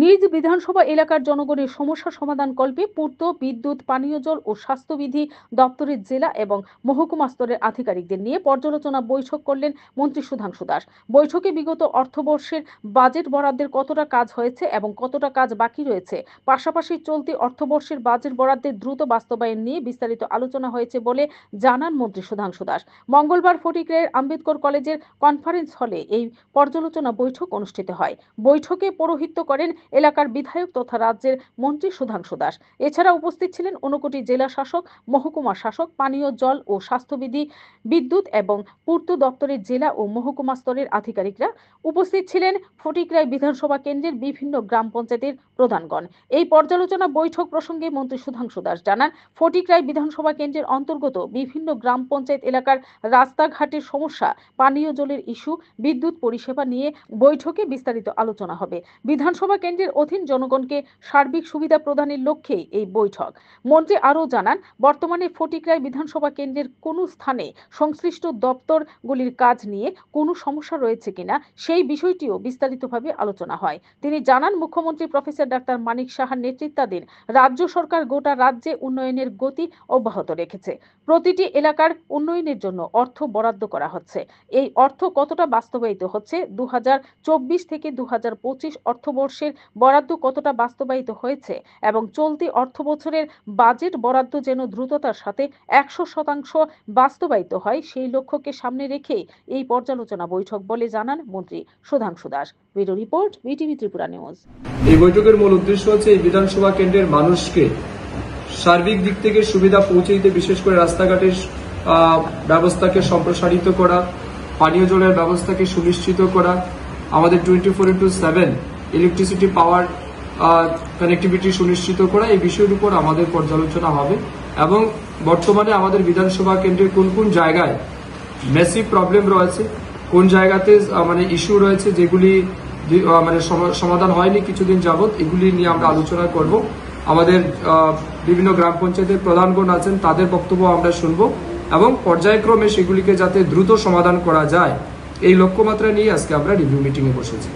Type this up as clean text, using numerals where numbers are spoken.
নিজ বিধানসভা এলাকার জনগণের সমস্যা সমাধানকল্পে পূর্ত, বিদ্যুৎ, পানীয় জল ও স্বাস্থ্যবিধি দপ্তরের জেলা এবং মহকুমা স্তরের আধিকারিকদের নিয়ে পর্যালোচনা বৈঠক করলেন মন্ত্রী সুধাংশু দাস। বৈঠকে বিগত অর্থবর্ষের বাজেট বরাদ্দের কতটা কাজ হয়েছে এবং কতটা কাজ বাকি রয়েছে, পাশাপাশি চলতি অর্থবর্ষের বাজেট বরাদ্দের দ্রুত বাস্তবায়ন নিয়ে বিস্তারিত আলোচনা হয়েছে বলে জানান মন্ত্রী সুধাংশু দাস। মঙ্গলবার ফটিকরায়ের আম্বেদকর কলেজের কনফারেন্স হলে এই পর্যালোচনা বৈঠক অনুষ্ঠিত হয়। বৈঠকে পৌরোহিত্য করেন এলাকার বিধায়ক তথা রাজ্যের মন্ত্রী সুধাংশু দাস। এছাড়া উপস্থিত ছিলেন ঊনকোটি জেলা শাসক, মহকুমা শাসক, পানীয় জল ও স্বাস্থ্যবিধি, বিদ্যুৎ এবং পূর্ত দপ্তরের জেলা ও মহকুমা স্তরের আধিকারিকরা। উপস্থিত ছিলেন ফটিকরায় বিধানসভা কেন্দ্রের বিভিন্ন গ্রাম পঞ্চায়েতের প্রধানগণ। এই পর্যালোচনা বৈঠক প্রসঙ্গে মন্ত্রী সুধাংশু দাস জানান, ফটিকরায় বিধানসভা কেন্দ্রের অন্তর্গত বিভিন্ন গ্রাম পঞ্চায়েত এলাকার রাস্তাঘাটের সমস্যা, পানীয় জলের ইস্যু, বিদ্যুৎ পরিষেবা নিয়ে বৈঠকে বিস্তারিত আলোচনা হবে। বিধানসভা কেন্দ্রের অধীন জনগণকে সার্বিক সুবিধা প্রদানের লক্ষ্যে এই বৈঠক। মন্ত্রী আরও জানান, বর্তমানে ফটিকরায় বিধানসভা কেন্দ্রের কোনো স্থানে সংশ্লিষ্ট দপ্তরগুলির কাজ নিয়ে কোনো সমস্যা রয়েছে কিনা সেই বিষয়টিও বিস্তারিতভাবে আলোচনা হয়। তিনি জানান, মুখ্যমন্ত্রী প্রফেসর ডাক্তার মানিক সাহার নেতৃত্বাধীন রাজ্য সরকার গোটা রাজ্যে উন্নয়নের গতি অব্যাহত রেখেছে। প্রতিটি এলাকার উন্নয়নের জন্য অর্থ বরাদ্দ করা হচ্ছে। এই অর্থ কতটা বাস্তবায়িত হচ্ছে, 2024 থেকে 2025 অর্থবর্ষের বরাদ্দ কতটা বাস্তবায়িত হয়েছে এবং চলতি অর্থবছরের বাজেট বরাদ্দ যেন দ্রুততার সাথে 100% বাস্তবায়িত হয়, সেই লক্ষ্যকে সামনে রেখে এই পর্যালোচনা বৈঠক বলে জানান মন্ত্রী Sudhanshu Das. Bureau report, BTV Tripura news. এই বৈঠকের মূল উদ্দেশ্য হচ্ছে এই বিধানসভা কেন্দ্রের মানুষকে সার্বিক দিক থেকে সুবিধা পৌঁছে দিতে, বিশেষ করে রাস্তাঘাটের ব্যবস্থাকে সম্প্রসারিত করা, পানীয় জলের ব্যবস্থাকে সুনিশ্চিত করা, আমাদের 24/7 ইলেকট্রিসিটি পাওয়ার কানেক্টিভিটি সুনিশ্চিত করা, এই বিষয়ের উপর আমাদের পর্যালোচনা হবে এবং বর্তমানে আমাদের বিধানসভা কেন্দ্রের কোন কোন জায়গায় মেসিভ প্রবলেম রয়েছে, কোন জায়গাতে ইস্যু রয়েছে যেগুলি সমাধান হয়নি কিছুদিন যাবত, এগুলি নিয়ে আমরা আলোচনা করব। আমাদের বিভিন্ন গ্রাম পঞ্চায়েতের প্রধানগণ আছেন, তাদের বক্তব্য আমরা শুনব এবং পর্যায়ক্রমে সেগুলিকে যাতে দ্রুত সমাধান করা যায়, এই লক্ষ্যমাত্রা নিয়ে আজকে আমরা রিভিউ মিটিংয়ে বসেছি।